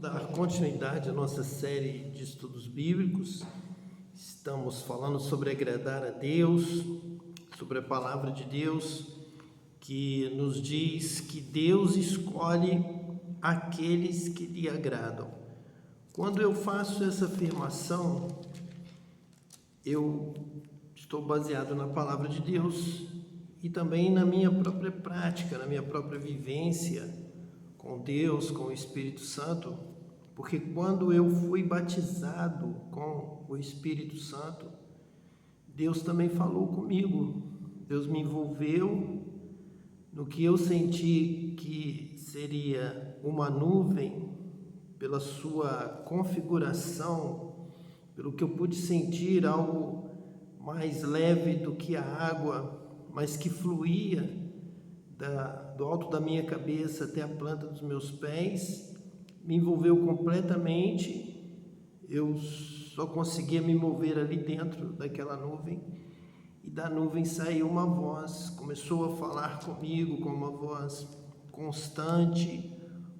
dar continuidade à nossa série de estudos bíblicos. Estamos falando sobre agradar a Deus, sobre a palavra de Deus, que nos diz que Deus escolhe aqueles que lhe agradam. Quando eu faço essa afirmação, eu estou baseado na palavra de Deus e também na minha própria prática, na minha própria vivência com Deus, com o Espírito Santo, porque quando eu fui batizado com o Espírito Santo, Deus também falou comigo. Deus me envolveu no que eu senti que seria uma nuvem, pela sua configuração, pelo que eu pude sentir, algo mais leve do que a água, mas que fluía do alto da minha cabeça até a planta dos meus pés, me envolveu completamente. Eu só conseguia me mover ali dentro daquela nuvem, e da nuvem saiu uma voz, começou a falar comigo com uma voz constante,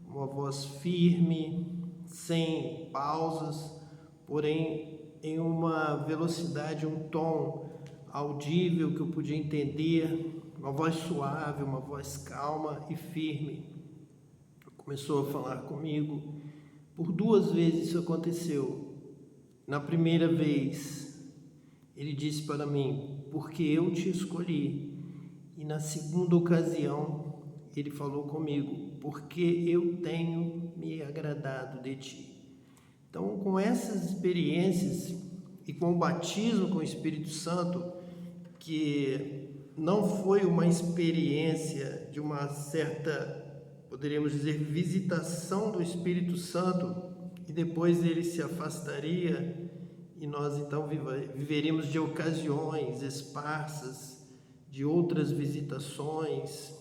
uma voz firme, sem pausas, porém em uma velocidade, um tom audível que eu podia entender, uma voz suave, uma voz calma e firme. Começou a falar comigo. Por 2 vezes isso aconteceu. Na primeira vez, ele disse para mim: porque eu te escolhi. E na segunda ocasião, ele falou comigo: porque eu tenho me agradado de ti. Então, com essas experiências e com o batismo com o Espírito Santo, que não foi uma experiência de uma certa, poderíamos dizer, visitação do Espírito Santo, e depois ele se afastaria, e nós então viveríamos de ocasiões esparsas, de outras visitações,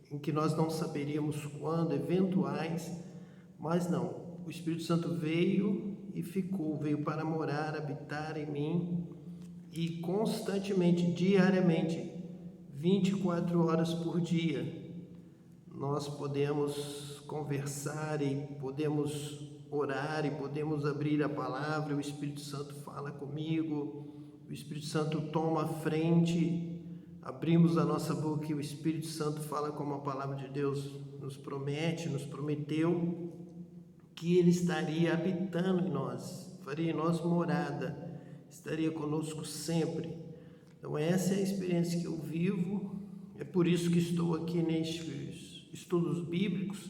em que nós não saberíamos quando, eventuais, mas não, o Espírito Santo veio e ficou, veio para morar, habitar em mim, e constantemente, diariamente, 24 horas por dia, nós podemos conversar e podemos orar e podemos abrir a palavra. O Espírito Santo fala comigo, o Espírito Santo toma a frente, abrimos a nossa boca e o Espírito Santo fala como a palavra de Deus nos promete, nos prometeu, que Ele estaria habitando em nós, faria em nós morada, estaria conosco sempre. Então essa é a experiência que eu vivo, é por isso que estou aqui nestes estudos bíblicos,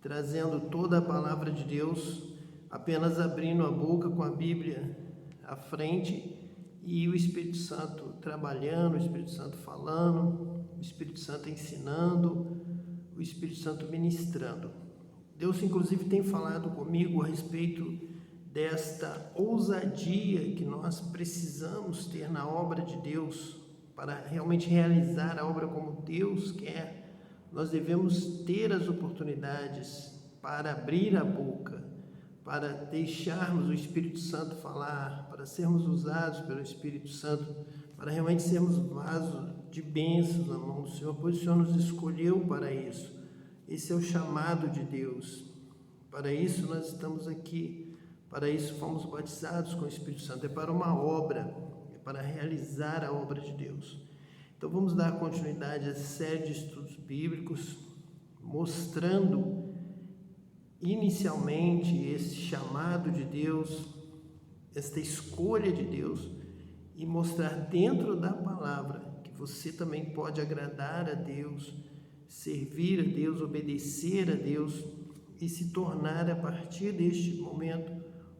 trazendo toda a palavra de Deus, apenas abrindo a boca com a Bíblia à frente, e o Espírito Santo trabalhando, o Espírito Santo falando, o Espírito Santo ensinando, o Espírito Santo ministrando. Deus inclusive tem falado comigo a respeito desta ousadia que nós precisamos ter na obra de Deus, para realmente realizar a obra como Deus quer. Nós devemos ter as oportunidades para abrir a boca, para deixarmos o Espírito Santo falar, para sermos usados pelo Espírito Santo, para realmente sermos vasos de bênçãos na mão do Senhor, pois o Senhor nos escolheu para isso. Esse é o chamado de Deus. Para isso nós estamos aqui, para isso fomos batizados com o Espírito Santo, é para uma obra, é para realizar a obra de Deus. Então vamos dar continuidade a essa série de estudos bíblicos, mostrando inicialmente esse chamado de Deus, esta escolha de Deus, e mostrar dentro da palavra que você também pode agradar a Deus, servir a Deus, obedecer a Deus e se tornar a partir deste momento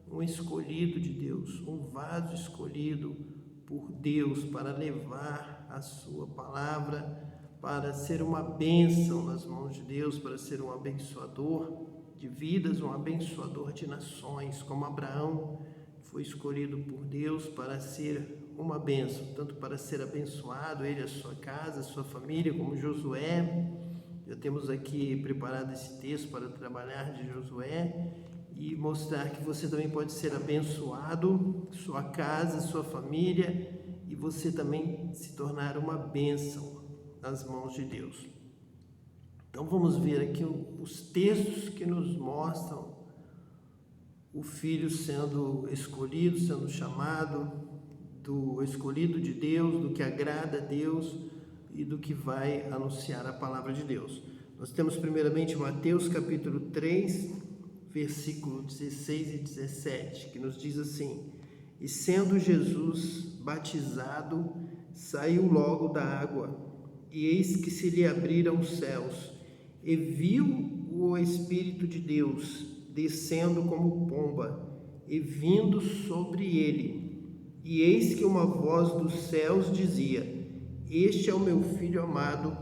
um escolhido de Deus, um vaso escolhido por Deus para levar a sua palavra, para ser uma bênção nas mãos de Deus, para ser um abençoador de vidas, um abençoador de nações, como Abraão foi escolhido por Deus para ser uma bênção, tanto para ser abençoado, ele, a sua casa, a sua família, como Josué. Já temos aqui preparado esse texto para trabalhar de Josué e mostrar que você também pode ser abençoado, sua casa, sua família, e você também se tornar uma bênção nas mãos de Deus. Então vamos ver aqui os textos que nos mostram o Filho sendo escolhido, sendo chamado, do escolhido de Deus, do que agrada a Deus e do que vai anunciar a palavra de Deus. Nós temos primeiramente Mateus capítulo 3, versículo 16 e 17, que nos diz assim: E sendo Jesus batizado, saiu logo da água, e eis que se lhe abriram os céus, e viu o Espírito de Deus descendo como pomba e vindo sobre ele. E eis que uma voz dos céus dizia: Este é o meu Filho amado,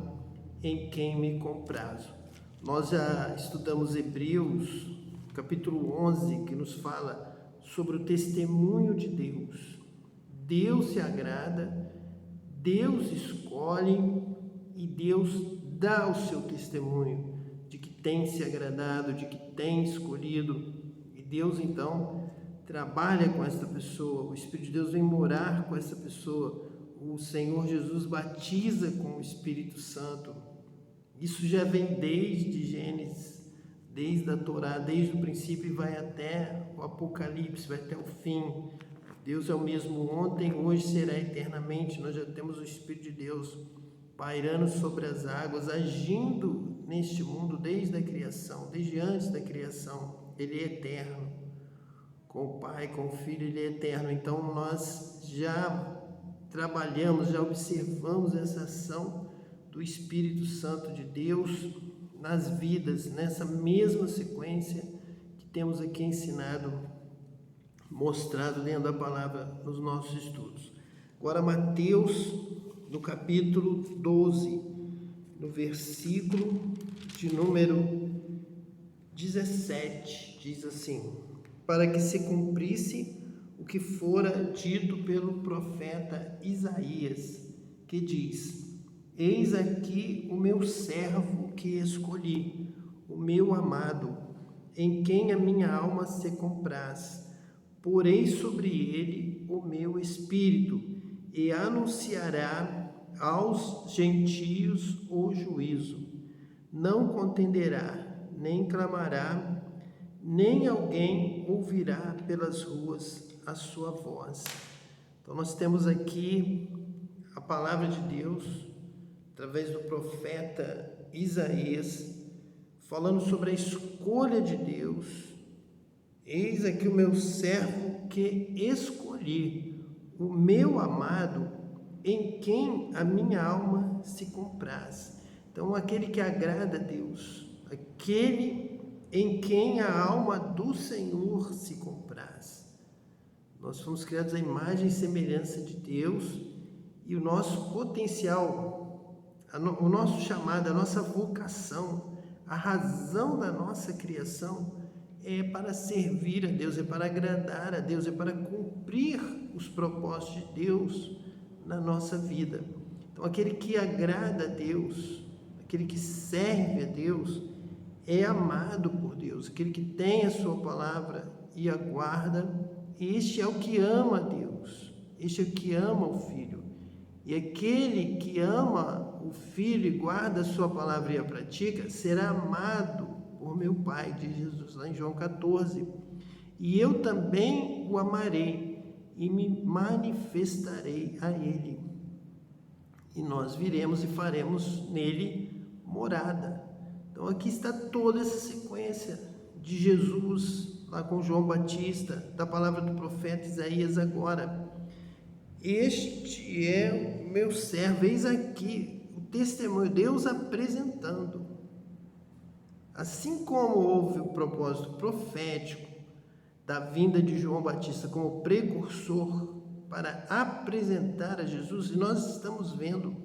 em quem me comprazo. Nós já estudamos Hebreus, capítulo 11, que nos fala sobre o testemunho de Deus. Deus se agrada, Deus escolhe e Deus dá o seu testemunho de que tem se agradado, de que tem escolhido. E Deus então trabalha com essa pessoa, o Espírito de Deus vem morar com essa pessoa. O Senhor Jesus batiza com o Espírito Santo. Isso já vem desde Gênesis, desde a Torá, desde o princípio e vai até o Apocalipse, vai até o fim. Deus é o mesmo ontem, hoje, será eternamente. Nós já temos o Espírito de Deus pairando sobre as águas, agindo neste mundo desde a criação, desde antes da criação. Ele é eterno. Com o Pai, com o Filho, Ele é eterno. Então nós já trabalhamos, já observamos essa ação do Espírito Santo de Deus nas vidas, nessa mesma sequência que temos aqui ensinado, mostrado dentro da palavra nos nossos estudos. Agora Mateus, no capítulo 12, no versículo de número 17, diz assim: Para que se cumprisse o que fora dito pelo profeta Isaías, que diz: Eis aqui o meu servo que escolhi, o meu amado, em quem a minha alma se compraz. Porei sobre ele o meu espírito, e anunciará aos gentios o juízo. Não contenderá, nem clamará, nem alguém ouvirá pelas ruas a sua voz. Então nós temos aqui a palavra de Deus, através do profeta Isaías, falando sobre a escolha de Deus. Eis aqui o meu servo que escolhi, o meu amado, em quem a minha alma se compraz. Então, aquele que agrada a Deus, aquele em quem a alma do Senhor se compraz. Nós fomos criados à imagem e semelhança de Deus, e o nosso potencial, o nosso chamado, a nossa vocação, a razão da nossa criação é para servir a Deus, é para agradar a Deus, é para cumprir os propósitos de Deus na nossa vida. Então, aquele que agrada a Deus, aquele que serve a Deus, é amado por Deus. Aquele que tem a sua palavra e aguarda, este é o que ama a Deus, este é o que ama o Filho. E aquele que ama o Filho e guarda a sua palavra e a pratica, será amado por meu Pai, diz Jesus lá em João 14. E eu também o amarei e me manifestarei a ele. E nós viremos e faremos nele morada. Então aqui está toda essa sequência de Jesus, lá com João Batista, da palavra do profeta Isaías agora. Este é o meu servo, eis aqui o testemunho, Deus apresentando. Assim como houve o propósito profético da vinda de João Batista como precursor para apresentar a Jesus, e nós estamos vendo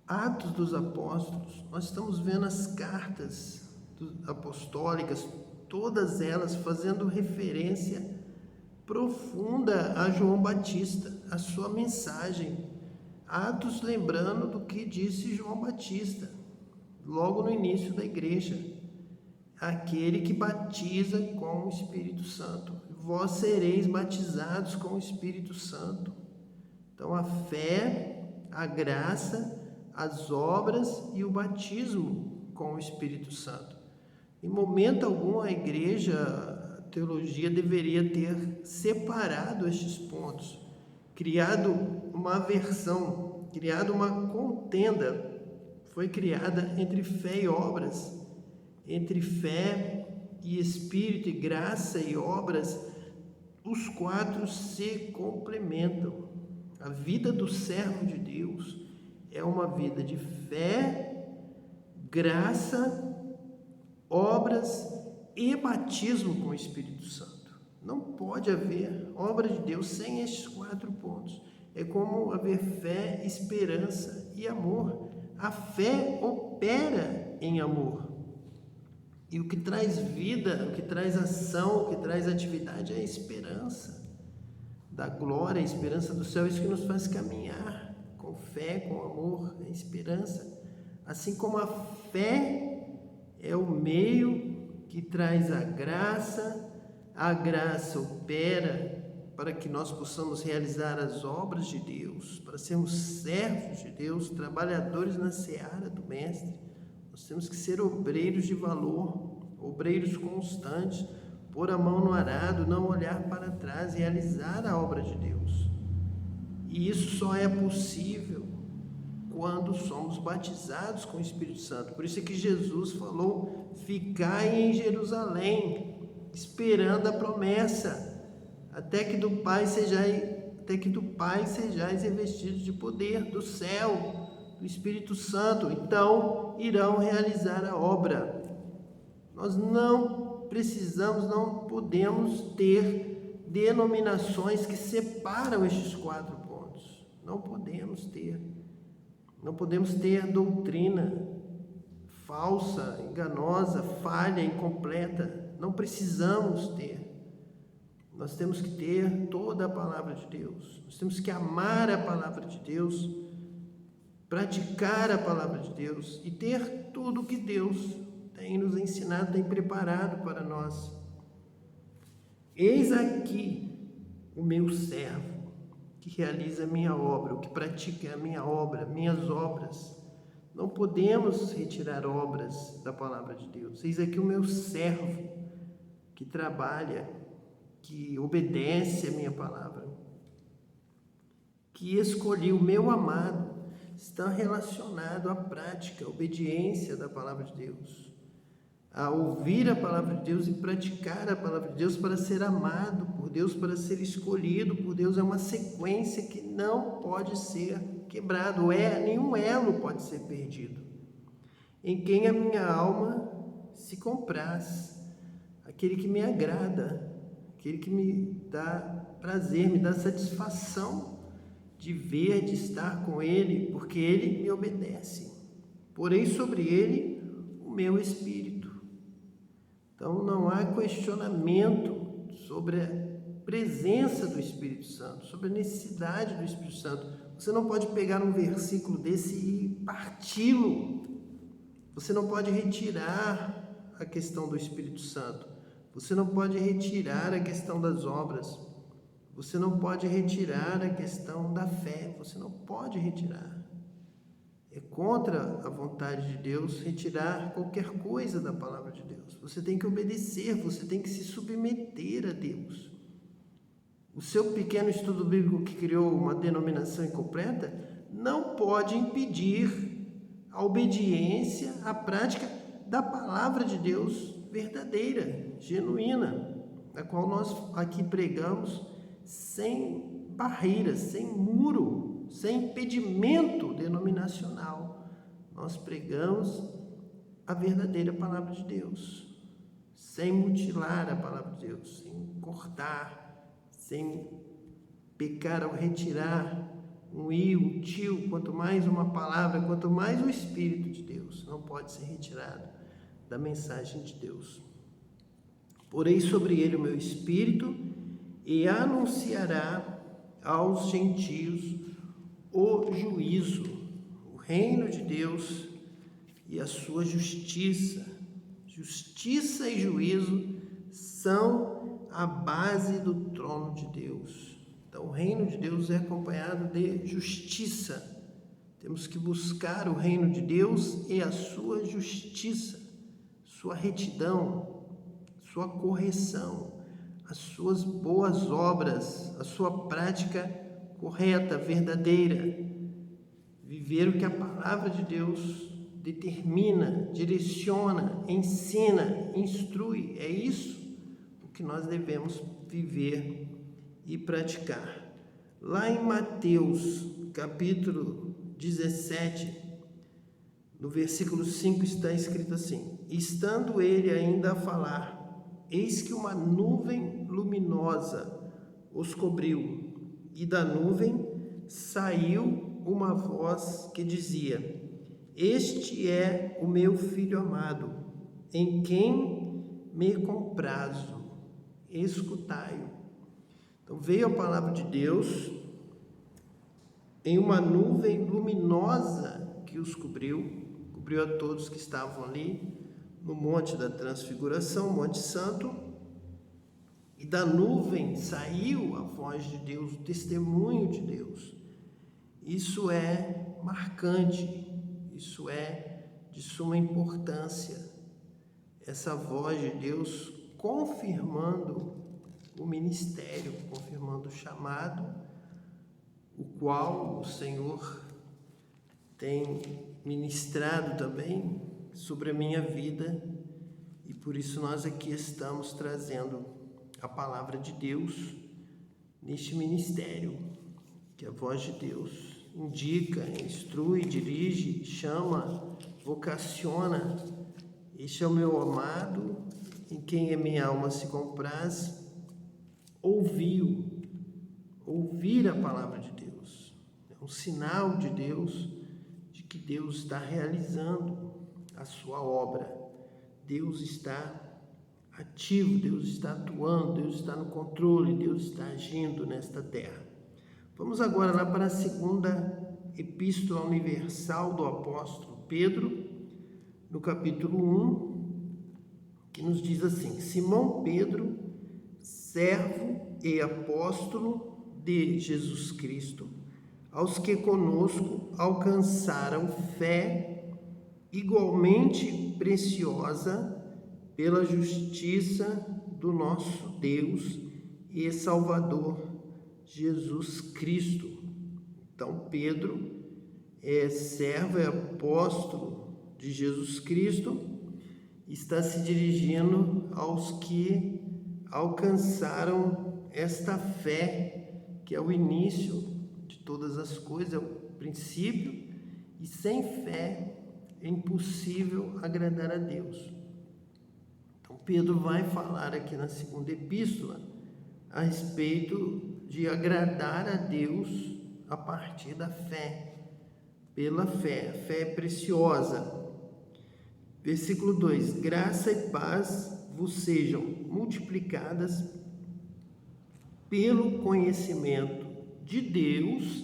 Atos dos Apóstolos, nós estamos vendo as cartas apostólicas, todas elas fazendo referência profunda a João Batista, a sua mensagem. Atos lembrando do que disse João Batista logo no início da igreja: aquele que batiza com o Espírito Santo, vós sereis batizados com o Espírito Santo. Então a fé, a graça, as obras e o batismo com o Espírito Santo. Em momento algum a igreja teologia deveria ter separado estes pontos, criado uma aversão, criado uma contenda. Foi criada entre fé e obras, entre fé e espírito, e graça e obras. Os quatro se complementam. A vida do servo de Deus é uma vida de fé, graça, obras e batismo com o Espírito Santo. Não pode haver obra de Deus sem estes 4 pontos. É como haver fé, esperança e amor. A fé opera em amor. E o que traz vida, o que traz ação, o que traz atividade é a esperança da glória, a esperança do céu. Isso que nos faz caminhar com fé, com amor, a esperança. Assim como a fé é o meio que traz a graça opera para que nós possamos realizar as obras de Deus, para sermos servos de Deus, trabalhadores na seara do Mestre. Nós temos que ser obreiros de valor, obreiros constantes, pôr a mão no arado, não olhar para trás, realizar a obra de Deus. E isso só é possível quando somos batizados com o Espírito Santo. Por isso é que Jesus falou: ficai em Jerusalém, esperando a promessa, até que do Pai sejais revestidos de poder do céu, do Espírito Santo. Então irão realizar a obra. Nós não podemos ter denominações que separam estes 4 pontos. Não podemos ter doutrina falsa, enganosa, falha, incompleta. Não precisamos ter. Nós temos que ter toda a palavra de Deus. Nós temos que amar a palavra de Deus, praticar a palavra de Deus e ter tudo o que Deus tem nos ensinado, tem preparado para nós. Eis aqui o meu servo, que realiza a minha obra, o que pratica a minha obra, minhas obras. Não podemos retirar obras da palavra de Deus. Eis aqui o meu servo, que trabalha, que obedece a minha palavra, que escolhi o meu amado. Está relacionado à prática, à obediência da palavra de Deus, a ouvir a palavra de Deus e praticar a palavra de Deus para ser amado por Deus, para ser escolhido por Deus. É uma sequência que não pode ser quebrado, nenhum elo pode ser perdido. Em quem a minha alma se compraz, aquele que me agrada, aquele que me dá prazer, me dá satisfação de ver, de estar com Ele, porque Ele me obedece. Porei sobre Ele o meu espírito. Então não há questionamento sobre a presença do Espírito Santo, sobre a necessidade do Espírito Santo. Você não pode pegar um versículo desse e parti-lo. Você não pode retirar a questão do Espírito Santo. Você não pode retirar a questão das obras. Você não pode retirar a questão da fé. Você não pode retirar. É contra a vontade de Deus retirar qualquer coisa da palavra de Deus. Você tem que obedecer, você tem que se submeter a Deus. O seu pequeno estudo bíblico que criou uma denominação incompleta não pode impedir a obediência, a prática da palavra de Deus verdadeira, genuína, a qual nós aqui pregamos sem barreiras, sem muro, sem impedimento denominacional. Nós pregamos a verdadeira palavra de Deus, sem mutilar a palavra de Deus, sem cortar, sem pecar ao retirar um i, um tio, quanto mais uma palavra, quanto mais o Espírito de Deus, não pode ser retirado da mensagem de Deus. Porei sobre ele o meu Espírito e anunciará aos gentios o juízo, o reino de Deus e a sua justiça. Justiça e juízo são a base do trono de Deus. Então, o reino de Deus é acompanhado de justiça. Temos que buscar o reino de Deus e a sua justiça, sua retidão, sua correção, as suas boas obras, a sua prática correta, verdadeira. Viver o que a palavra de Deus determina, direciona, ensina, instrui. É isso o que nós devemos viver e praticar. Lá em Mateus, capítulo 17, no versículo 5 está escrito assim: estando ele ainda a falar, eis que uma nuvem luminosa os cobriu, e da nuvem saiu uma voz que dizia: este é o meu filho amado, em quem me comprazo, escutai-o. Então veio a palavra de Deus em uma nuvem luminosa que os cobriu a todos que estavam ali no Monte da Transfiguração, Monte Santo, e da nuvem saiu a voz de Deus, o testemunho de Deus. Isso é marcante, isso é de suma importância, essa voz de Deus confirmando o ministério, confirmando o chamado, o qual o Senhor tem ministrado também sobre a minha vida, e por isso nós aqui estamos trazendo a palavra de Deus neste ministério, que a voz de Deus indica, instrui, dirige, chama, vocaciona. Este é o meu amado, em quem a minha alma se compraz. Ouvir a palavra de Deus é um sinal de Deus, de que Deus está realizando a sua obra. Deus está ativo, Deus está atuando, Deus está no controle, Deus está agindo nesta terra. Vamos agora lá para a segunda epístola universal do apóstolo Pedro, no capítulo 1, que nos diz assim: Simão Pedro, servo e apóstolo de Jesus Cristo, aos que conosco alcançaram fé igualmente preciosa pela justiça do nosso Deus e Salvador Jesus Cristo. Então Pedro é servo e apóstolo de Jesus Cristo, está se dirigindo aos que alcançaram esta fé, que é o início de todas as coisas, é o princípio, e sem fé é impossível agradar a Deus. Então Pedro vai falar aqui na segunda epístola a respeito de agradar a Deus a partir da fé, pela fé. A fé é preciosa. Versículo 2: graça e paz vos sejam multiplicadas pelo conhecimento de Deus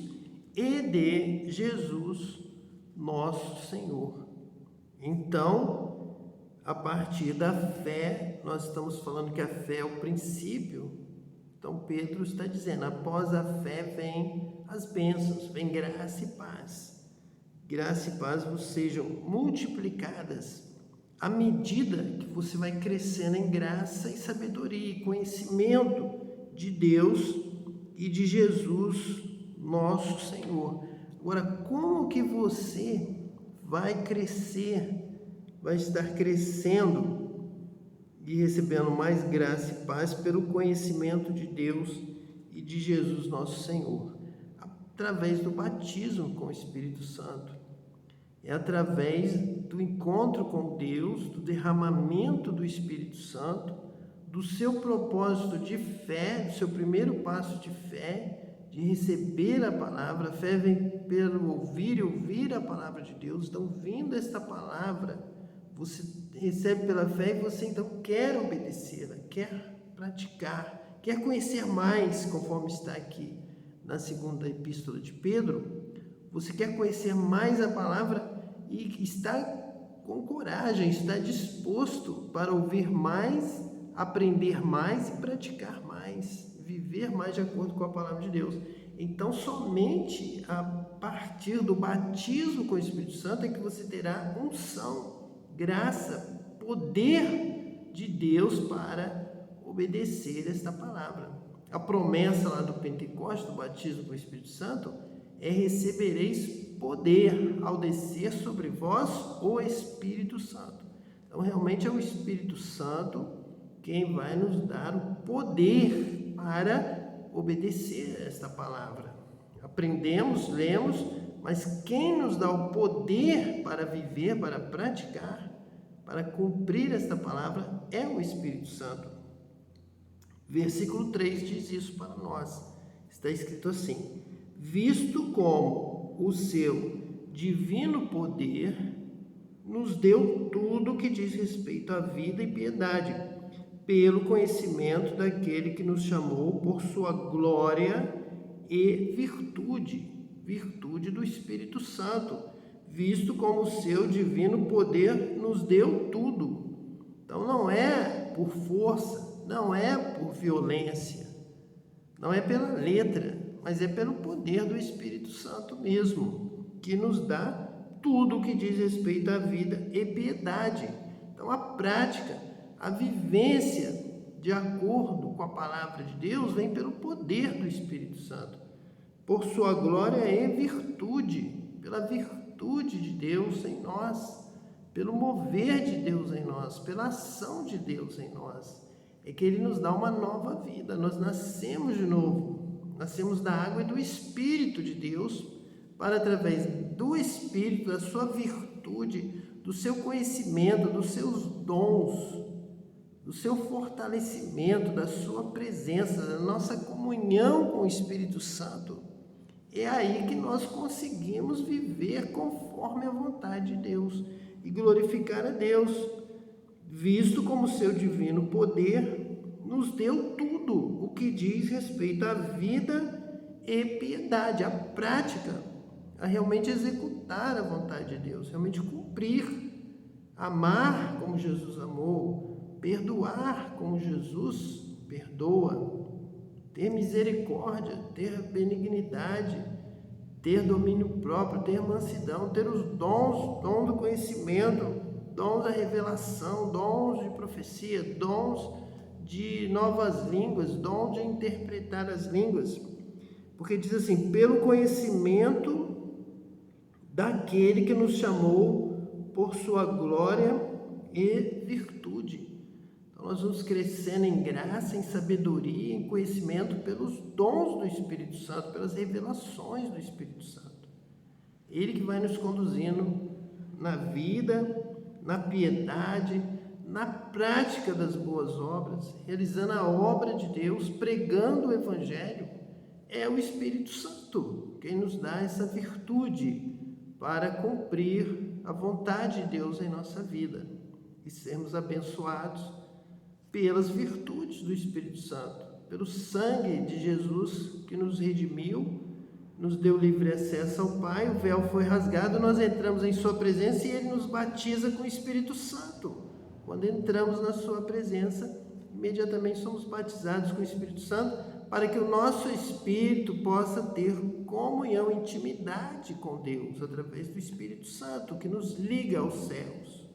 e de Jesus, nosso Senhor. Então, a partir da fé, nós estamos falando que a fé é o princípio. Então, Pedro está dizendo, após a fé vem as bênçãos, vem graça e paz. Graça e paz vos sejam multiplicadas à medida que você vai crescendo em graça e sabedoria e conhecimento de Deus e de Jesus, nosso Senhor. Agora, como que você vai crescer, vai estar crescendo e recebendo mais graça e paz pelo conhecimento de Deus e de Jesus, nosso Senhor? Através do batismo com o Espírito Santo. É através do encontro com Deus, do derramamento do Espírito Santo, do seu propósito de fé, do seu primeiro passo de fé, de receber a palavra. A fé vem pelo ouvir e ouvir a palavra de Deus. Então, vindo esta palavra, você recebe pela fé e você então quer obedecê-la, quer praticar, quer conhecer mais, conforme está aqui na segunda epístola de Pedro. Você quer conhecer mais a palavra e está com coragem, está disposto para ouvir mais, aprender mais e praticar mais, viver mais de acordo com a palavra de Deus. Então, somente a partir do batismo com o Espírito Santo é que você terá unção, graça, poder de Deus para obedecer esta palavra. A promessa lá do Pentecostes, do batismo com o Espírito Santo, é: recebereis poder ao descer sobre vós o Espírito Santo. Então, realmente é o Espírito Santo quem vai nos dar o poder para obedecer esta palavra. Aprendemos, lemos, mas quem nos dá o poder para viver, para praticar, para cumprir esta palavra é o Espírito Santo. Versículo 3 diz isso para nós. Está escrito assim: visto como o seu divino poder nos deu tudo o que diz respeito à vida e piedade, pelo conhecimento daquele que nos chamou por sua glória e virtude do Espírito Santo, visto como o seu divino poder nos deu tudo. Então não é por força, não é por violência, não é pela letra, mas é pelo poder do Espírito Santo mesmo, que nos dá tudo o que diz respeito à vida e piedade. Então a prática, a vivência de acordo com a palavra de Deus vem pelo poder do Espírito Santo, por sua glória e virtude, pela virtude de Deus em nós, pelo mover de Deus em nós, pela ação de Deus em nós. É que Ele nos dá uma nova vida, nós nascemos de novo, nascemos da água e do Espírito de Deus, para através do Espírito, da sua virtude, do seu conhecimento, dos seus dons, do seu fortalecimento, da sua presença, da nossa comunhão com o Espírito Santo, é aí que nós conseguimos viver conforme a vontade de Deus e glorificar a Deus, visto como seu divino poder nos deu tudo o que diz respeito à vida e piedade, a prática, a realmente executar a vontade de Deus, realmente cumprir, amar como Jesus amou, perdoar como Jesus perdoa, ter misericórdia, ter benignidade, ter domínio próprio, ter mansidão, ter os dons, dom do conhecimento, dons da revelação, dons de profecia, dons de novas línguas, dons de interpretar as línguas. Porque diz assim: pelo conhecimento daquele que nos chamou por sua glória e virtude. Nós vamos crescendo em graça, em sabedoria, em conhecimento pelos dons do Espírito Santo, pelas revelações do Espírito Santo. Ele que vai nos conduzindo na vida, na piedade, na prática das boas obras, realizando a obra de Deus, pregando o Evangelho. É o Espírito Santo quem nos dá essa virtude para cumprir a vontade de Deus em nossa vida e sermos abençoados pelas virtudes do Espírito Santo, pelo sangue de Jesus que nos redimiu, nos deu livre acesso ao Pai, o véu foi rasgado, nós entramos em sua presença e Ele nos batiza com o Espírito Santo. Quando entramos na sua presença, imediatamente somos batizados com o Espírito Santo, para que o nosso espírito possa ter comunhão, intimidade com Deus, através do Espírito Santo, que nos liga aos céus.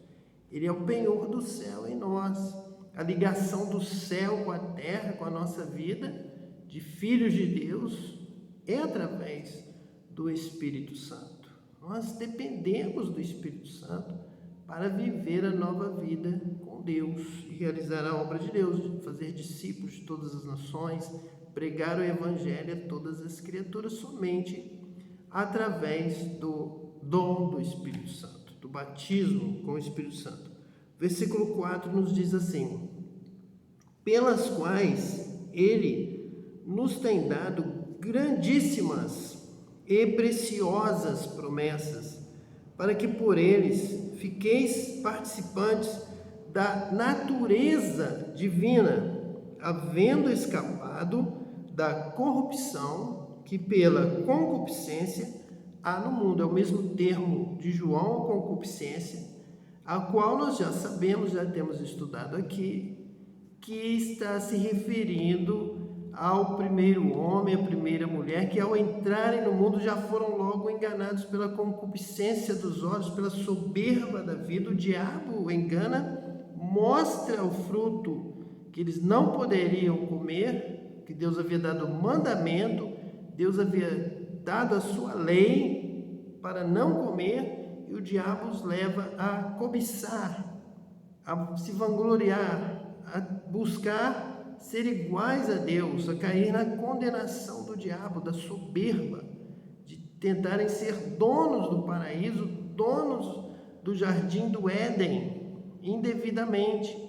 Ele é o penhor do céu em nós. A ligação do céu com a terra, com a nossa vida, de filhos de Deus, é através do Espírito Santo. Nós dependemos do Espírito Santo para viver a nova vida com Deus e realizar a obra de Deus, de fazer discípulos de todas as nações, pregar o Evangelho a todas as criaturas somente através do dom do Espírito Santo, do batismo com o Espírito Santo. Versículo 4 nos diz assim: pelas quais Ele nos tem dado grandíssimas e preciosas promessas, para que por eles fiqueis participantes da natureza divina, havendo escapado da corrupção que pela concupiscência há no mundo. É o mesmo termo de João, concupiscência, a qual nós já sabemos, já temos estudado aqui, que está se referindo ao primeiro homem, à primeira mulher, que ao entrarem no mundo já foram logo enganados pela concupiscência dos olhos, pela soberba da vida. O diabo engana mostra o fruto que eles não poderiam comer, que Deus havia dado o mandamento, Deus havia dado a sua lei para não comer, e o diabo os leva a cobiçar, a se vangloriar, a buscar ser iguais a Deus, a cair na condenação do diabo, da soberba, de tentarem ser donos do paraíso, donos do jardim do Éden, indevidamente,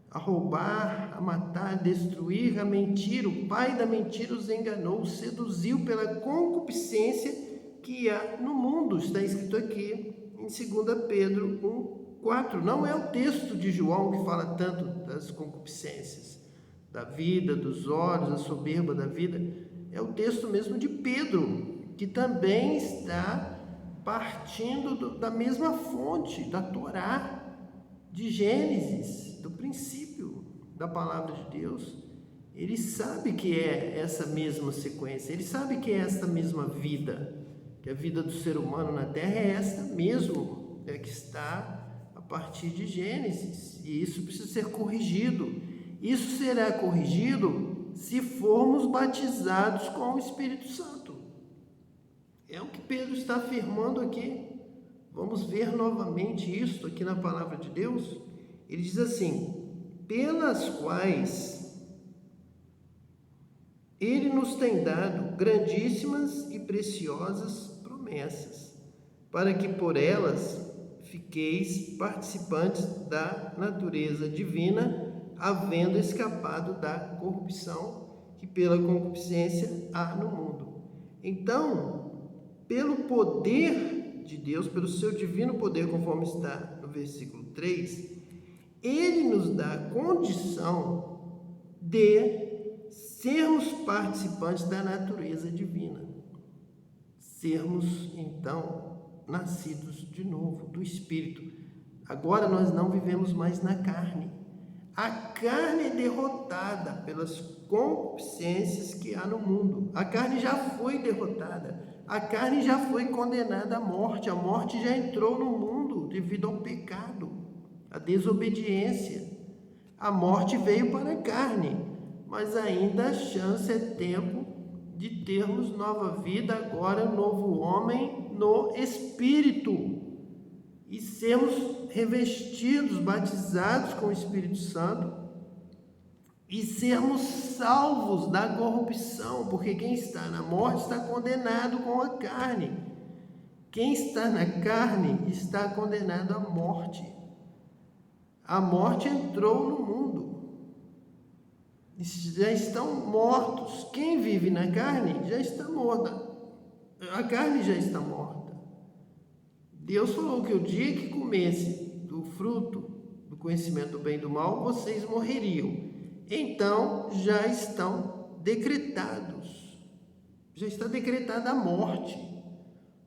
a roubar, a matar, a destruir, a mentir. O pai da mentira os enganou, os seduziu pela concupiscência que há no mundo. Está escrito aqui em 2 Pedro 1:4. Não é o texto de João que fala tanto das concupiscências, da vida, dos olhos, a soberba da vida. É o texto mesmo de Pedro, que também está partindo da mesma fonte, da Torá, de Gênesis, do princípio da palavra de Deus. Ele sabe que é essa mesma sequência, ele sabe que é essa mesma vida, que a vida do ser humano na Terra é essa mesmo, que está a partir de Gênesis, e isso precisa ser corrigido. Isso será corrigido se formos batizados com o Espírito Santo. É o que Pedro está afirmando aqui. Vamos ver novamente isso aqui na palavra de Deus. Ele diz assim: pelas quais ele nos tem dado grandíssimas e preciosas promessas, para que por elas fiqueis participantes da natureza divina, havendo escapado da corrupção que pela concupiscência há no mundo. Então, pelo poder de Deus, pelo seu divino poder, conforme está no versículo 3, ele nos dá a condição de sermos participantes da natureza divina, sermos então nascidos de novo do Espírito. Agora nós não vivemos mais na carne. A carne é derrotada pelas concupiscências que há no mundo. A carne já foi derrotada. A carne já foi condenada à morte. A morte já entrou no mundo devido ao pecado, à desobediência. A morte veio para a carne, mas ainda a chance, é tempo de termos nova vida, agora novo homem no Espírito, e sermos revestidos, batizados com o Espírito Santo, e sermos salvos da corrupção, porque quem está na morte está condenado com a carne. Quem está na carne está condenado à morte. A morte entrou no mundo. Já estão mortos. Quem vive na carne já está morta. A carne já está morta. Deus falou que o dia que comesse do fruto do conhecimento do bem e do mal, vocês morreriam. Então, já estão decretados. Já está decretada a morte.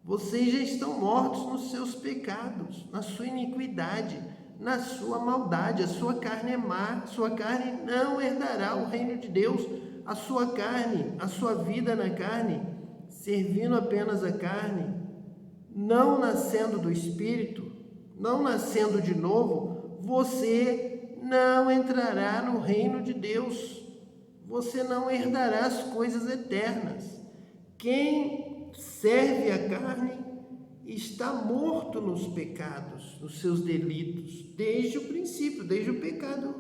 Vocês já estão mortos nos seus pecados, na sua iniquidade, na sua maldade. A sua carne é má, sua carne não herdará o reino de Deus. A sua carne, a sua vida na carne, servindo apenas a carne, não nascendo do Espírito, não nascendo de novo, você não entrará no reino de Deus. Você não herdará as coisas eternas. Quem serve a carne está morto nos pecados, nos seus delitos, desde o princípio, desde o pecado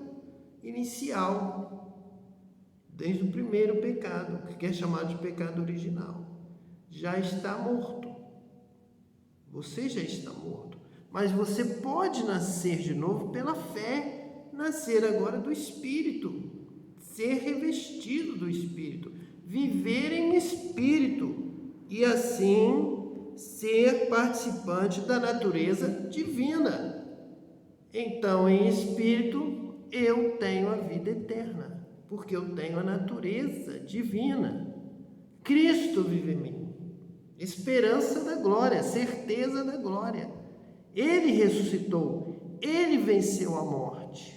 inicial, desde o primeiro pecado, que é chamado de pecado original. Já está morto. Você já está morto. Mas você pode nascer de novo pela fé, nascer agora do Espírito, ser revestido do Espírito, viver em Espírito e assim ser participante da natureza divina. Então, em Espírito, eu tenho a vida eterna, porque eu tenho a natureza divina. Cristo vive em mim, esperança da glória, certeza da glória. Ele ressuscitou, ele venceu a morte.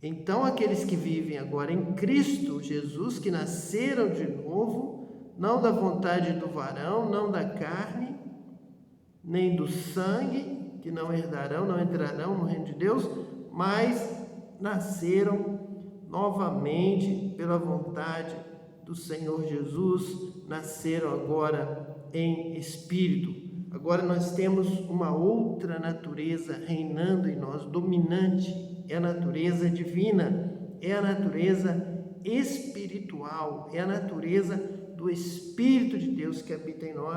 Então, aqueles que vivem agora em Cristo Jesus, que nasceram de novo, não da vontade do varão, não da carne, nem do sangue, que não herdarão, não entrarão no reino de Deus, mas nasceram novamente pela vontade do Senhor Jesus, nasceram agora em espírito. Agora nós temos uma outra natureza reinando em nós, dominante, é a natureza divina, é a natureza espiritual, é a natureza do Espírito de Deus que habita em nós.